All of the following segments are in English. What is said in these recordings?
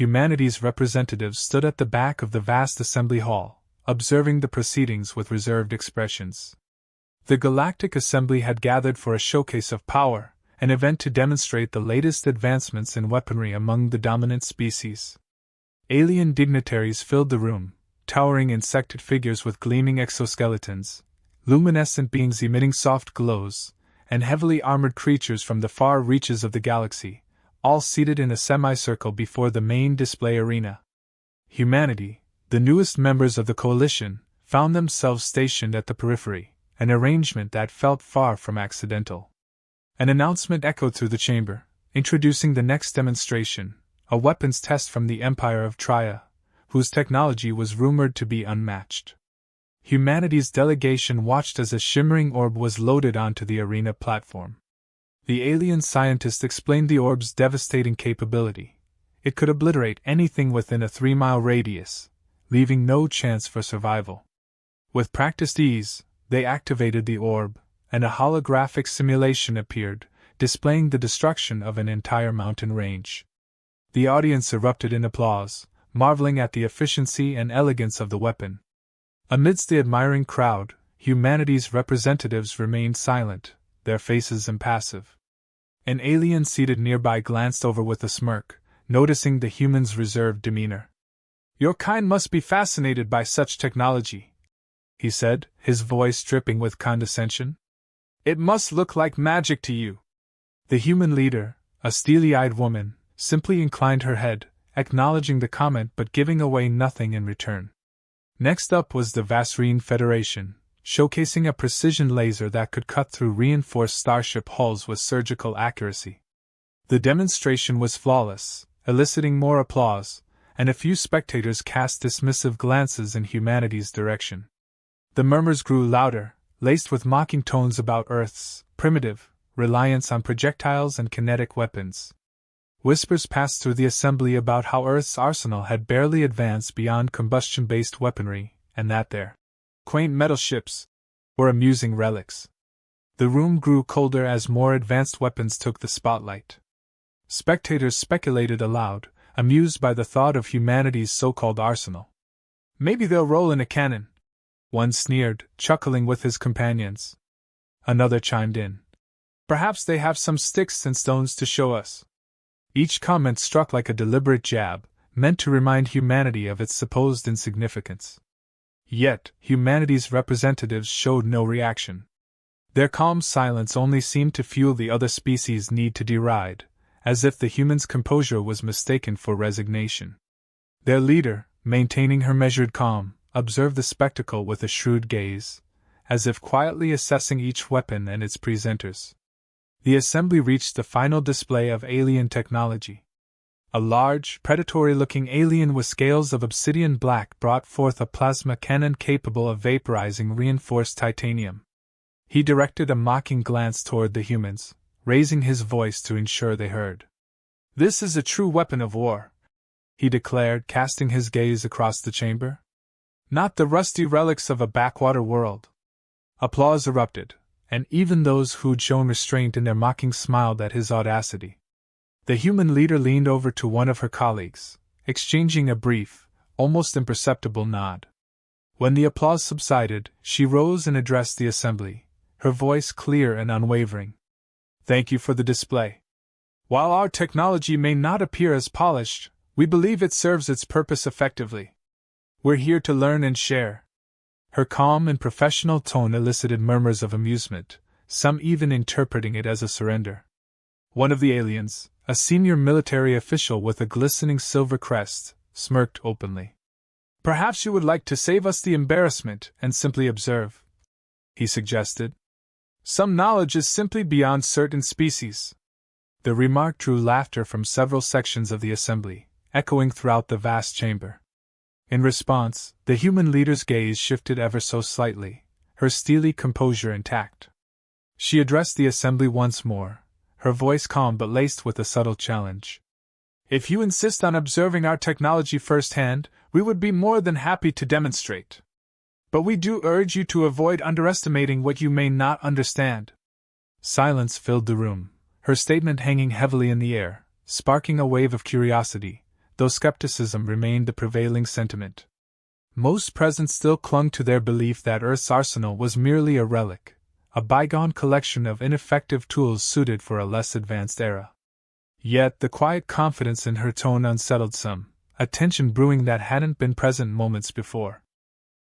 humanity's representatives stood at the back of the vast assembly hall, observing the proceedings with reserved expressions. The Galactic Assembly had gathered for a showcase of power, an event to demonstrate the latest advancements in weaponry among the dominant species. Alien dignitaries filled the room, towering insected figures with gleaming exoskeletons, luminescent beings emitting soft glows, and heavily armored creatures from the far reaches of the galaxy, all seated in a semicircle before the main display arena. Humanity, the newest members of the coalition, found themselves stationed at the periphery, an arrangement that felt far from accidental. An announcement echoed through the chamber, introducing the next demonstration, a weapons test from the Empire of Tria, whose technology was rumored to be unmatched. Humanity's delegation watched as a shimmering orb was loaded onto the arena platform. The alien scientist explained the orb's devastating capability. It could obliterate anything within a 3-mile radius, leaving no chance for survival. With practiced ease, they activated the orb, and a holographic simulation appeared, displaying the destruction of an entire mountain range. The audience erupted in applause, marveling at the efficiency and elegance of the weapon. Amidst the admiring crowd, humanity's representatives remained silent, their faces impassive. An alien seated nearby glanced over with a smirk, noticing the human's reserved demeanor. "Your kind must be fascinated by such technology," he said, his voice dripping with condescension. "It must look like magic to you." The human leader, a steely-eyed woman, simply inclined her head, acknowledging the comment but giving away nothing in return. Next up was the Vasrine Federation, showcasing a precision laser that could cut through reinforced starship hulls with surgical accuracy. The demonstration was flawless, eliciting more applause, and a few spectators cast dismissive glances in humanity's direction. The murmurs grew louder, laced with mocking tones about Earth's primitive reliance on projectiles and kinetic weapons. Whispers passed through the assembly about how Earth's arsenal had barely advanced beyond combustion-based weaponry, and that their quaint metal ships were amusing relics. The room grew colder as more advanced weapons took the spotlight. Spectators speculated aloud, amused by the thought of humanity's so-called arsenal. "Maybe they'll roll in a cannon," one sneered, chuckling with his companions. Another chimed in. "Perhaps they have some sticks and stones to show us." Each comment struck like a deliberate jab, meant to remind humanity of its supposed insignificance. Yet, humanity's representatives showed no reaction. Their calm silence only seemed to fuel the other species' need to deride, as if the humans' composure was mistaken for resignation. Their leader, maintaining her measured calm, observed the spectacle with a shrewd gaze, as if quietly assessing each weapon and its presenters. The assembly reached the final display of alien technology. A large, predatory-looking alien with scales of obsidian black brought forth a plasma cannon capable of vaporizing reinforced titanium. He directed a mocking glance toward the humans, raising his voice to ensure they heard. "This is a true weapon of war," he declared, casting his gaze across the chamber. "Not the rusty relics of a backwater world." Applause erupted, and even those who'd shown restraint in their mocking smiled at his audacity. The human leader leaned over to one of her colleagues, exchanging a brief, almost imperceptible nod. When the applause subsided, she rose and addressed the assembly, her voice clear and unwavering. "Thank you for the display. While our technology may not appear as polished, we believe it serves its purpose effectively. We're here to learn and share." Her calm and professional tone elicited murmurs of amusement, some even interpreting it as a surrender. One of the aliens, a senior military official with a glistening silver crest, smirked openly. "Perhaps you would like to save us the embarrassment and simply observe," he suggested. "Some knowledge is simply beyond certain species." The remark drew laughter from several sections of the assembly, echoing throughout the vast chamber. In response, the human leader's gaze shifted ever so slightly, her steely composure intact. She addressed the assembly once more, her voice calm but laced with a subtle challenge. "If you insist on observing our technology firsthand, we would be more than happy to demonstrate. But we do urge you to avoid underestimating what you may not understand." Silence filled the room, her statement hanging heavily in the air, sparking a wave of curiosity, though skepticism remained the prevailing sentiment. Most present still clung to their belief that Earth's arsenal was merely a relic, a bygone collection of ineffective tools suited for a less advanced era. Yet the quiet confidence in her tone unsettled some, a tension brewing that hadn't been present moments before.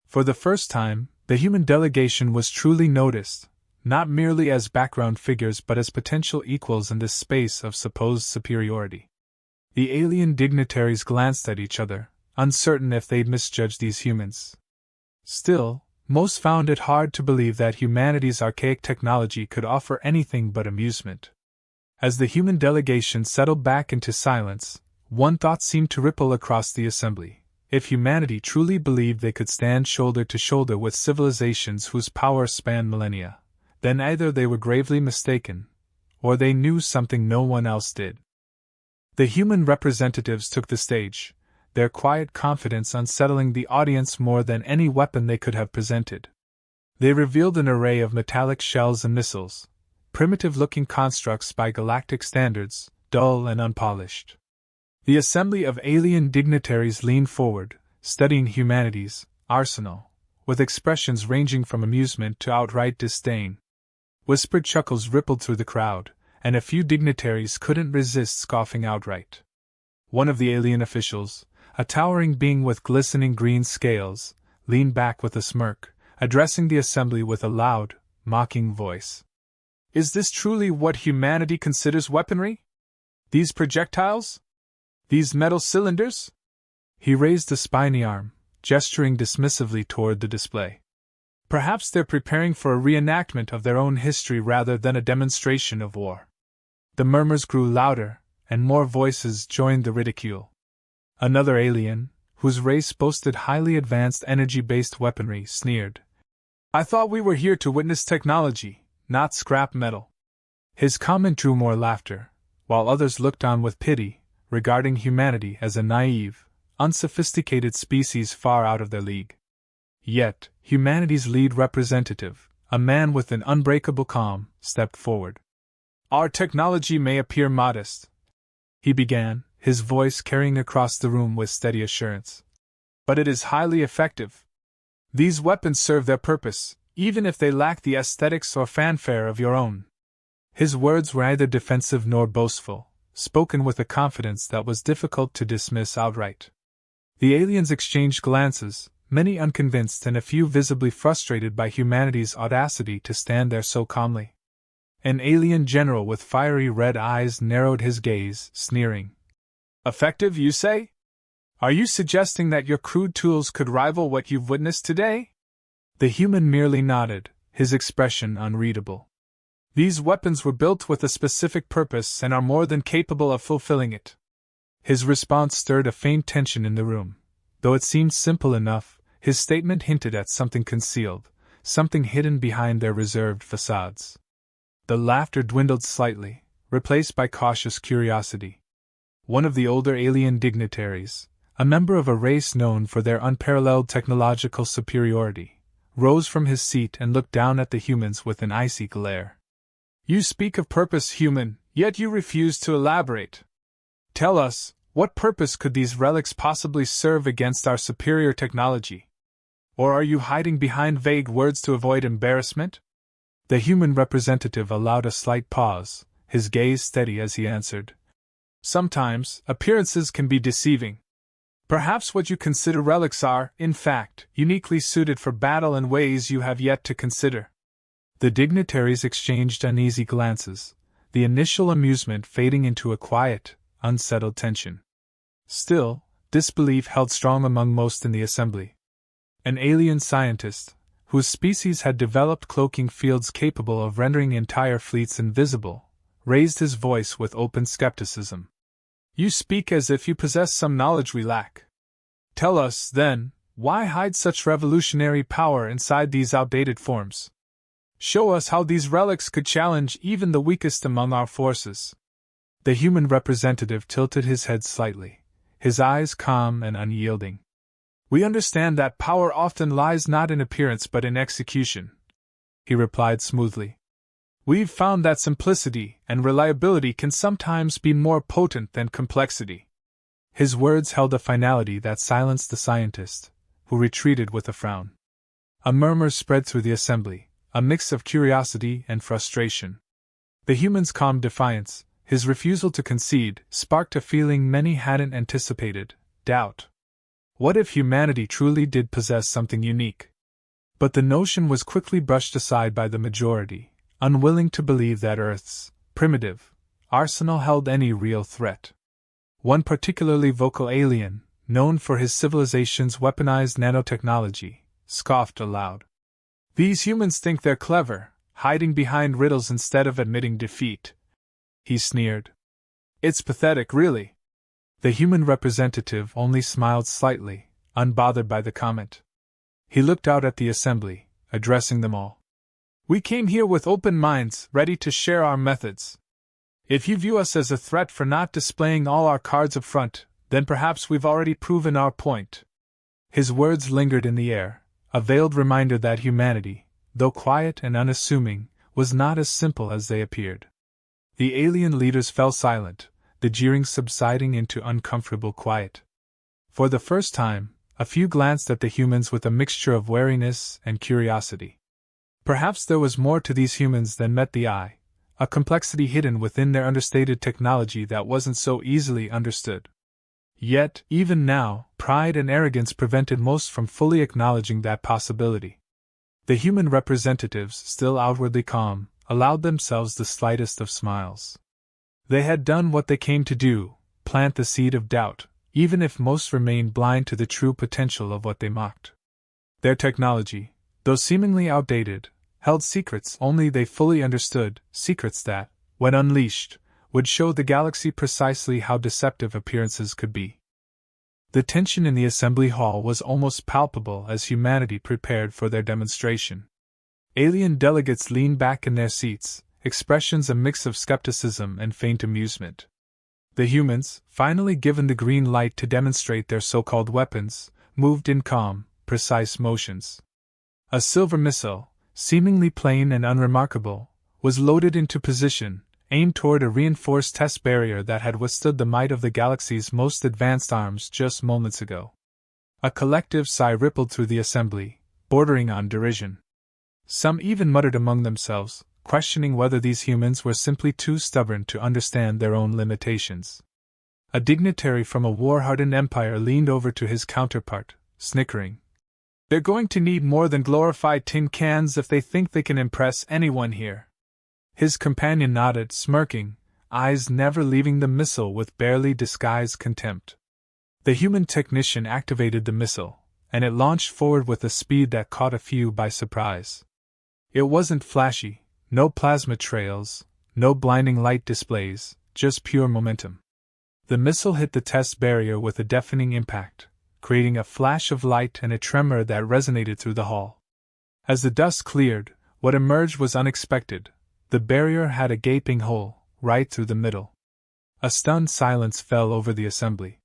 For the first time, the human delegation was truly noticed, not merely as background figures but as potential equals in this space of supposed superiority. The alien dignitaries glanced at each other, uncertain if they'd misjudged these humans. Still, most found it hard to believe that humanity's archaic technology could offer anything but amusement. As the human delegation settled back into silence, one thought seemed to ripple across the assembly. If humanity truly believed they could stand shoulder to shoulder with civilizations whose power spanned millennia, then either they were gravely mistaken, or they knew something no one else did. The human representatives took the stage, their quiet confidence unsettling the audience more than any weapon they could have presented. They revealed an array of metallic shells and missiles, primitive-looking constructs by galactic standards, dull and unpolished. The assembly of alien dignitaries leaned forward, studying humanity's arsenal, with expressions ranging from amusement to outright disdain. Whispered chuckles rippled through the crowd, and a few dignitaries couldn't resist scoffing outright. One of the alien officials, a towering being with glistening green scales, leaned back with a smirk, addressing the assembly with a loud, mocking voice. "Is this truly what humanity considers weaponry? These projectiles? These metal cylinders?" He raised a spiny arm, gesturing dismissively toward the display. "Perhaps they're preparing for a reenactment of their own history rather than a demonstration of war." The murmurs grew louder, and more voices joined the ridicule. Another alien, whose race boasted highly advanced energy-based weaponry, sneered. "I thought we were here to witness technology, not scrap metal." His comment drew more laughter, while others looked on with pity, regarding humanity as a naive, unsophisticated species far out of their league. Yet, humanity's lead representative, a man with an unbreakable calm, stepped forward. "Our technology may appear modest," he began, his voice carrying across the room with steady assurance, "but it is highly effective. These weapons serve their purpose, even if they lack the aesthetics or fanfare of your own." His words were neither defensive nor boastful, spoken with a confidence that was difficult to dismiss outright. The aliens exchanged glances, many unconvinced and a few visibly frustrated by humanity's audacity to stand there so calmly. An alien general with fiery red eyes narrowed his gaze, sneering. "Effective, you say? Are you suggesting that your crude tools could rival what you've witnessed today?" The human merely nodded, his expression unreadable. "These weapons were built with a specific purpose and are more than capable of fulfilling it." His response stirred a faint tension in the room. Though it seemed simple enough, his statement hinted at something concealed, something hidden behind their reserved facades. The laughter dwindled slightly, replaced by cautious curiosity. One of the older alien dignitaries, a member of a race known for their unparalleled technological superiority, rose from his seat and looked down at the humans with an icy glare. "You speak of purpose, human, yet you refuse to elaborate. Tell us, what purpose could these relics possibly serve against our superior technology? Or are you hiding behind vague words to avoid embarrassment?" The human representative allowed a slight pause, his gaze steady as he answered. "Sometimes, appearances can be deceiving. Perhaps what you consider relics are, in fact, uniquely suited for battle in ways you have yet to consider." The dignitaries exchanged uneasy glances, the initial amusement fading into a quiet, unsettled tension. Still, disbelief held strong among most in the assembly. An alien scientist, whose species had developed cloaking fields capable of rendering entire fleets invisible, raised his voice with open skepticism. "You speak as if you possess some knowledge we lack. Tell us, then, why hide such revolutionary power inside these outdated forms? Show us how these relics could challenge even the weakest among our forces." The human representative tilted his head slightly, his eyes calm and unyielding. "We understand that power often lies not in appearance but in execution," he replied smoothly. "We've found that simplicity and reliability can sometimes be more potent than complexity." His words held a finality that silenced the scientist, who retreated with a frown. A murmur spread through the assembly, a mix of curiosity and frustration. The human's calm defiance, his refusal to concede, sparked a feeling many hadn't anticipated: doubt. What if humanity truly did possess something unique? But the notion was quickly brushed aside by the majority, unwilling to believe that Earth's primitive arsenal held any real threat. One particularly vocal alien, known for his civilization's weaponized nanotechnology, scoffed aloud. "These humans think they're clever, hiding behind riddles instead of admitting defeat," he sneered. "It's pathetic, really." The human representative only smiled slightly, unbothered by the comment. He looked out at the assembly, addressing them all. "We came here with open minds, ready to share our methods. If you view us as a threat for not displaying all our cards up front, then perhaps we've already proven our point." His words lingered in the air, a veiled reminder that humanity, though quiet and unassuming, was not as simple as they appeared. The alien leaders fell silent, the jeering subsiding into uncomfortable quiet. For the first time, a few glanced at the humans with a mixture of wariness and curiosity. Perhaps there was more to these humans than met the eye, a complexity hidden within their understated technology that wasn't so easily understood. Yet, even now, pride and arrogance prevented most from fully acknowledging that possibility. The human representatives, still outwardly calm, allowed themselves the slightest of smiles. They had done what they came to do: plant the seed of doubt, even if most remained blind to the true potential of what they mocked. Their technology, though seemingly outdated, held secrets only they fully understood, secrets that, when unleashed, would show the galaxy precisely how deceptive appearances could be. The tension in the assembly hall was almost palpable as humanity prepared for their demonstration. Alien delegates leaned back in their seats, expressions a mix of skepticism and faint amusement. The humans, finally given the green light to demonstrate their so-called weapons, moved in calm, precise motions. A silver missile, seemingly plain and unremarkable, was loaded into position, aimed toward a reinforced test barrier that had withstood the might of the galaxy's most advanced arms just moments ago. A collective sigh rippled through the assembly, bordering on derision. Some even muttered among themselves, questioning whether these humans were simply too stubborn to understand their own limitations. A dignitary from a war-hardened empire leaned over to his counterpart, snickering. "They're going to need more than glorified tin cans if they think they can impress anyone here." His companion nodded, smirking, eyes never leaving the missile with barely disguised contempt. The human technician activated the missile, and it launched forward with a speed that caught a few by surprise. It wasn't flashy, no plasma trails, no blinding light displays, just pure momentum. The missile hit the test barrier with a deafening impact, creating a flash of light and a tremor that resonated through the hall. As the dust cleared, what emerged was unexpected. The barrier had a gaping hole, right through the middle. A stunned silence fell over the assembly.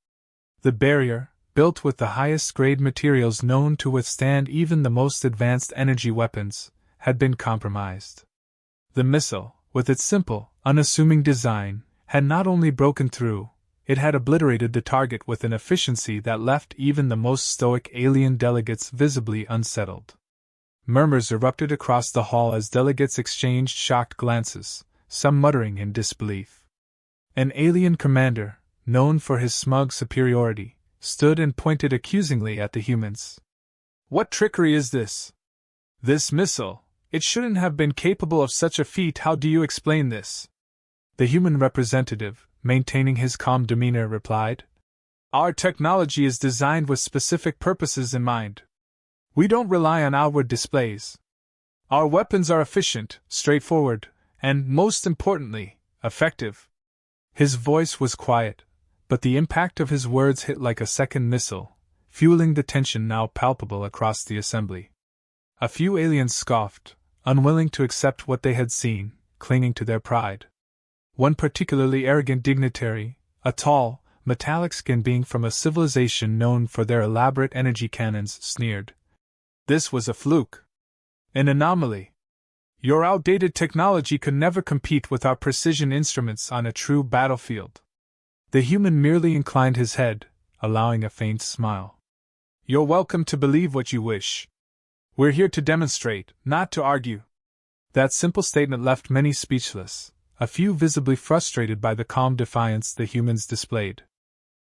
The barrier, built with the highest grade materials known to withstand even the most advanced energy weapons, had been compromised. The missile, with its simple, unassuming design, had not only broken through, it had obliterated the target with an efficiency that left even the most stoic alien delegates visibly unsettled. Murmurs erupted across the hall as delegates exchanged shocked glances, some muttering in disbelief. An alien commander, known for his smug superiority, stood and pointed accusingly at the humans. "What trickery is this? This missile, it shouldn't have been capable of such a feat. How do you explain this?" The human representative, maintaining his calm demeanor, replied, "Our technology is designed with specific purposes in mind. We don't rely on outward displays. Our weapons are efficient, straightforward, and, most importantly, effective." His voice was quiet, but the impact of his words hit like a second missile, fueling the tension now palpable across the assembly. A few aliens scoffed, unwilling to accept what they had seen, clinging to their pride. One particularly arrogant dignitary, a tall, metallic-skinned being from a civilization known for their elaborate energy cannons, sneered. This was a fluke. An anomaly. Your outdated technology could never compete with our precision instruments on a true battlefield. The human merely inclined his head, allowing a faint smile. You're welcome to believe what you wish. We're here to demonstrate, not to argue. That simple statement left many speechless, a few visibly frustrated by the calm defiance the humans displayed.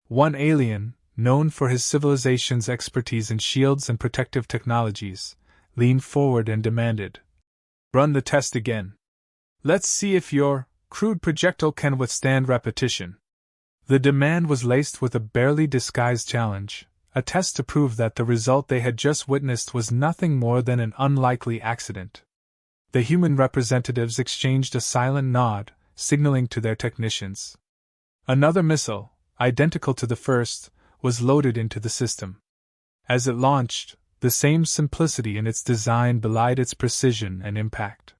One alien, known for his civilization's expertise in shields and protective technologies, leaned forward and demanded, "Run the test again. Let's see if your crude projectile can withstand repetition." The demand was laced with a barely disguised challenge, a test to prove that the result they had just witnessed was nothing more than an unlikely accident. The human representatives exchanged a silent nod, signaling to their technicians. Another missile, identical to the first, was loaded into the system. As it launched, the same simplicity in its design belied its precision and impact.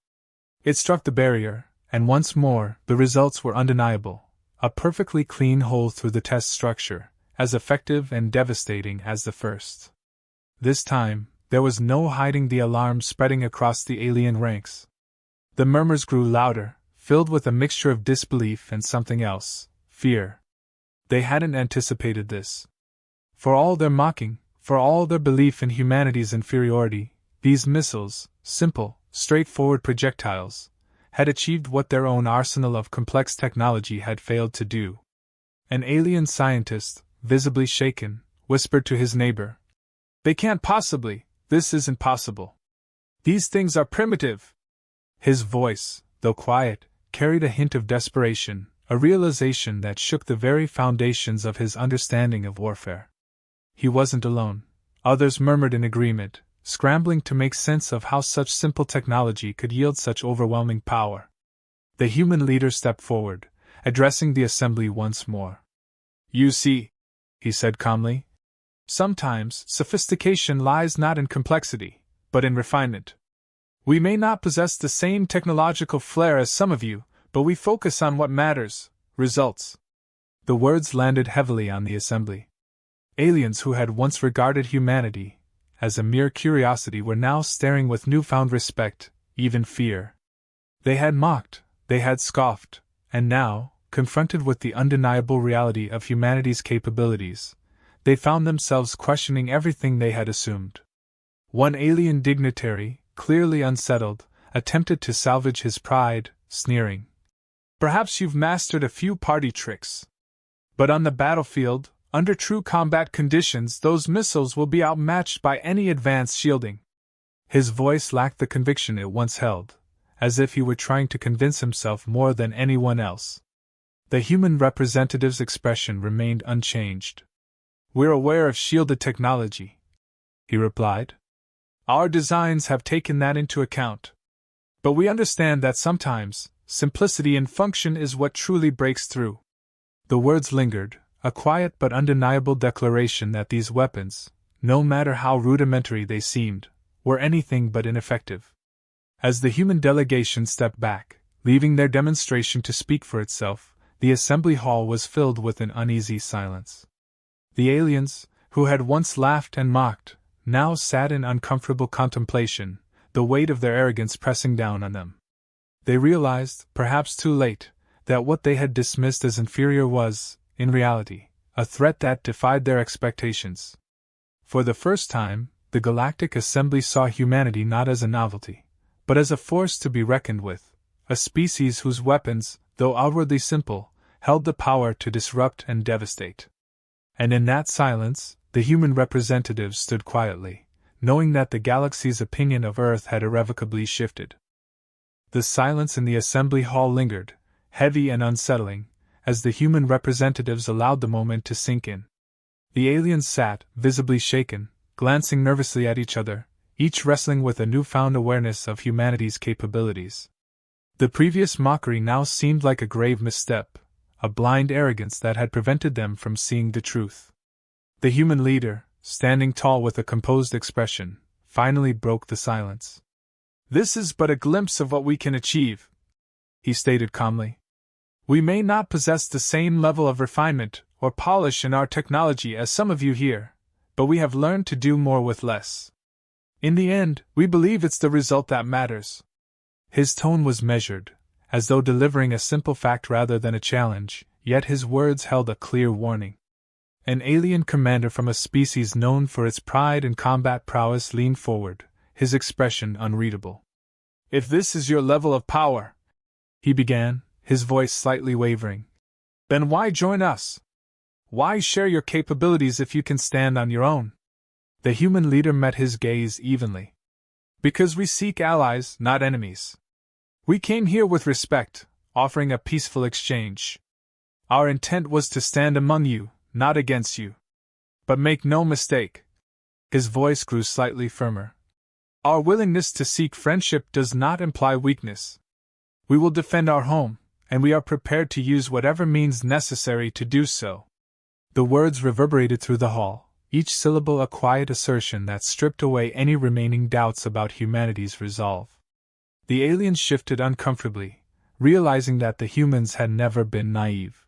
It struck the barrier, and once more, the results were undeniable. A perfectly clean hole through the test structure, as effective and devastating as the first. This time, there was no hiding the alarm spreading across the alien ranks. The murmurs grew louder, filled with a mixture of disbelief and something else, fear. They hadn't anticipated this. For all their mocking, for all their belief in humanity's inferiority, these missiles, simple, straightforward projectiles, had achieved what their own arsenal of complex technology had failed to do. An alien scientist, visibly shaken, whispered to his neighbor, "They can't possibly, this isn't possible. These things are primitive." His voice, though quiet, carried a hint of desperation, a realization that shook the very foundations of his understanding of warfare. He wasn't alone. Others murmured in agreement, scrambling to make sense of how such simple technology could yield such overwhelming power. The human leader stepped forward, addressing the assembly once more. "You see," he said calmly, "sometimes sophistication lies not in complexity, but in refinement. We may not possess the same technological flair as some of you, but we focus on what matters, results." The words landed heavily on the assembly. Aliens who had once regarded humanity as a mere curiosity were now staring with newfound respect, even fear. They had mocked, they had scoffed, and now, confronted with the undeniable reality of humanity's capabilities, they found themselves questioning everything they had assumed. One alien dignitary, clearly unsettled, attempted to salvage his pride, sneering, "Perhaps you've mastered a few party tricks. But on the battlefield, under true combat conditions, those missiles will be outmatched by any advanced shielding." His voice lacked the conviction it once held, as if he were trying to convince himself more than anyone else. The human representative's expression remained unchanged. "We're aware of shielded technology," he replied. "Our designs have taken that into account. But we understand that sometimes, simplicity in function is what truly breaks through." The words lingered, a quiet but undeniable declaration that these weapons, no matter how rudimentary they seemed, were anything but ineffective. As the human delegation stepped back, leaving their demonstration to speak for itself, the assembly hall was filled with an uneasy silence. The aliens, who had once laughed and mocked, now sat in uncomfortable contemplation, the weight of their arrogance pressing down on them. They realized, perhaps too late, that what they had dismissed as inferior was, in reality, a threat that defied their expectations. For the first time, the Galactic Assembly saw humanity not as a novelty, but as a force to be reckoned with, a species whose weapons, though outwardly simple, held the power to disrupt and devastate. And in that silence, the human representatives stood quietly, knowing that the galaxy's opinion of Earth had irrevocably shifted. The silence in the assembly hall lingered, heavy and unsettling, as the human representatives allowed the moment to sink in. The aliens sat, visibly shaken, glancing nervously at each other, each wrestling with a newfound awareness of humanity's capabilities. The previous mockery now seemed like a grave misstep, a blind arrogance that had prevented them from seeing the truth. The human leader, standing tall with a composed expression, finally broke the silence. "This is but a glimpse of what we can achieve," he stated calmly. "We may not possess the same level of refinement or polish in our technology as some of you here, but we have learned to do more with less. In the end, we believe it's the result that matters." His tone was measured, as though delivering a simple fact rather than a challenge, yet his words held a clear warning. An alien commander from a species known for its pride and combat prowess leaned forward, his expression unreadable. "If this is your level of power," he began, his voice slightly wavering, "then why join us? Why share your capabilities if you can stand on your own?" The human leader met his gaze evenly. "Because we seek allies, not enemies. We came here with respect, offering a peaceful exchange. Our intent was to stand among you, not against you. But make no mistake." His voice grew slightly firmer. "Our willingness to seek friendship does not imply weakness. We will defend our home, and we are prepared to use whatever means necessary to do so." The words reverberated through the hall, each syllable a quiet assertion that stripped away any remaining doubts about humanity's resolve. The aliens shifted uncomfortably, realizing that the humans had never been naive.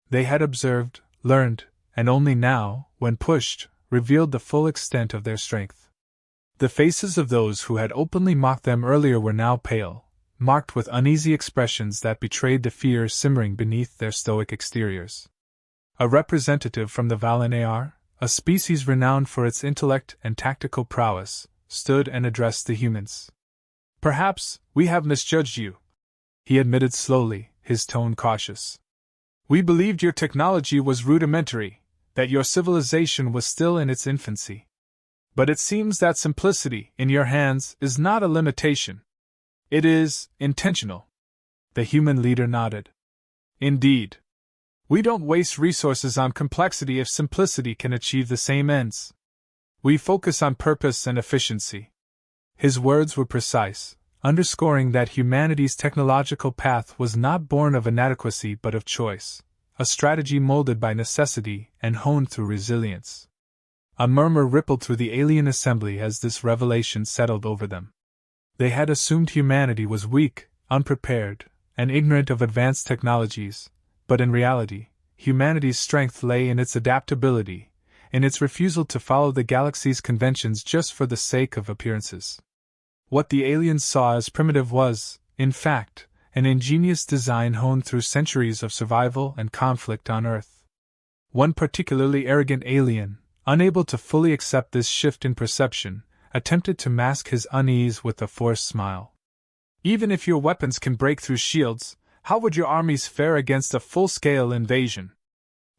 They had observed, learned, and only now, when pushed, revealed the full extent of their strength. The faces of those who had openly mocked them earlier were now pale, marked with uneasy expressions that betrayed the fear simmering beneath their stoic exteriors. A representative from the Valanaar, a species renowned for its intellect and tactical prowess, stood and addressed the humans. "Perhaps we have misjudged you," he admitted slowly, his tone cautious. "We believed your technology was rudimentary, that your civilization was still in its infancy. But it seems that simplicity, in your hands, is not a limitation. It is intentional." The human leader nodded. "Indeed. We don't waste resources on complexity if simplicity can achieve the same ends. We focus on purpose and efficiency." His words were precise, underscoring that humanity's technological path was not born of inadequacy but of choice, a strategy molded by necessity and honed through resilience. A murmur rippled through the alien assembly as this revelation settled over them. They had assumed humanity was weak, unprepared, and ignorant of advanced technologies, but in reality, humanity's strength lay in its adaptability, in its refusal to follow the galaxy's conventions just for the sake of appearances. What the aliens saw as primitive was, in fact, an ingenious design honed through centuries of survival and conflict on Earth. One particularly arrogant alien, unable to fully accept this shift in perception, attempted to mask his unease with a forced smile. "Even if your weapons can break through shields, how would your armies fare against a full-scale invasion?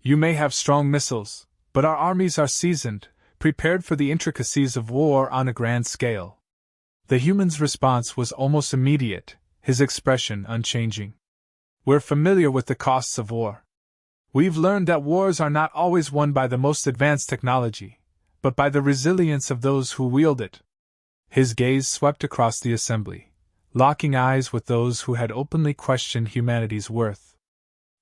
You may have strong missiles, but our armies are seasoned, prepared for the intricacies of war on a grand scale." The human's response was almost immediate, his expression unchanging. "We're familiar with the costs of war. We've learned that wars are not always won by the most advanced technology, but by the resilience of those who wield it." His gaze swept across the assembly, locking eyes with those who had openly questioned humanity's worth.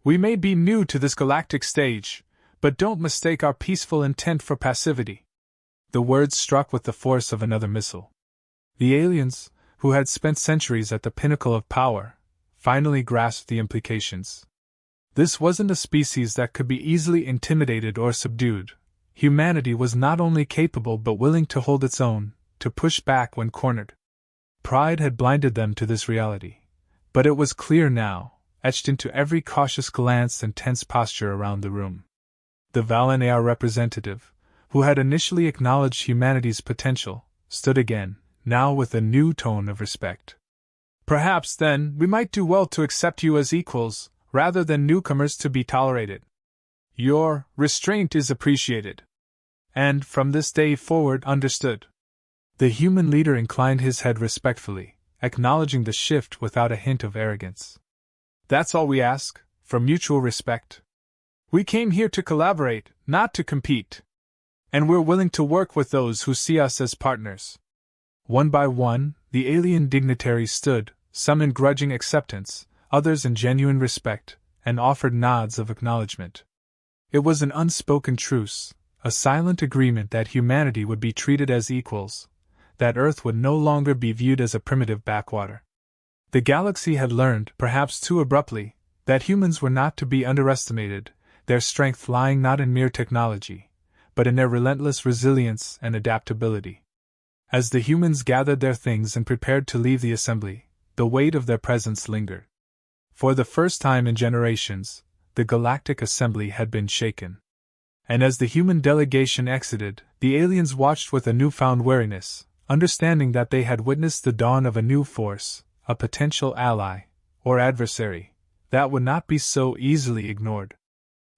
"We may be new to this galactic stage, but don't mistake our peaceful intent for passivity." The words struck with the force of another missile. The aliens, who had spent centuries at the pinnacle of power, finally grasped the implications. This wasn't a species that could be easily intimidated or subdued. Humanity was not only capable but willing to hold its own, to push back when cornered. Pride had blinded them to this reality, but it was clear now, etched into every cautious glance and tense posture around the room. The Valanaar representative, who had initially acknowledged humanity's potential, stood again, now with a new tone of respect. "Perhaps, then, we might do well to accept you as equals, rather than newcomers to be tolerated. Your restraint is appreciated. And, from this day forward, understood." The human leader inclined his head respectfully, acknowledging the shift without a hint of arrogance. "That's all we ask, for mutual respect. We came here to collaborate, not to compete. And we're willing to work with those who see us as partners." One by one, the alien dignitaries stood, some in grudging acceptance, others in genuine respect, and offered nods of acknowledgement. It was an unspoken truce, a silent agreement that humanity would be treated as equals, that Earth would no longer be viewed as a primitive backwater. The galaxy had learned, perhaps too abruptly, that humans were not to be underestimated, their strength lying not in mere technology, but in their relentless resilience and adaptability. As the humans gathered their things and prepared to leave the assembly, the weight of their presence lingered. For the first time in generations, the Galactic Assembly had been shaken. And as the human delegation exited, the aliens watched with a newfound wariness, understanding that they had witnessed the dawn of a new force, a potential ally, or adversary, that would not be so easily ignored.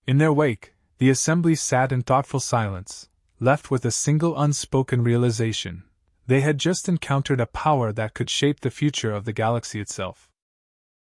In their wake, the assembly sat in thoughtful silence, left with a single unspoken realization: they had just encountered a power that could shape the future of the galaxy itself.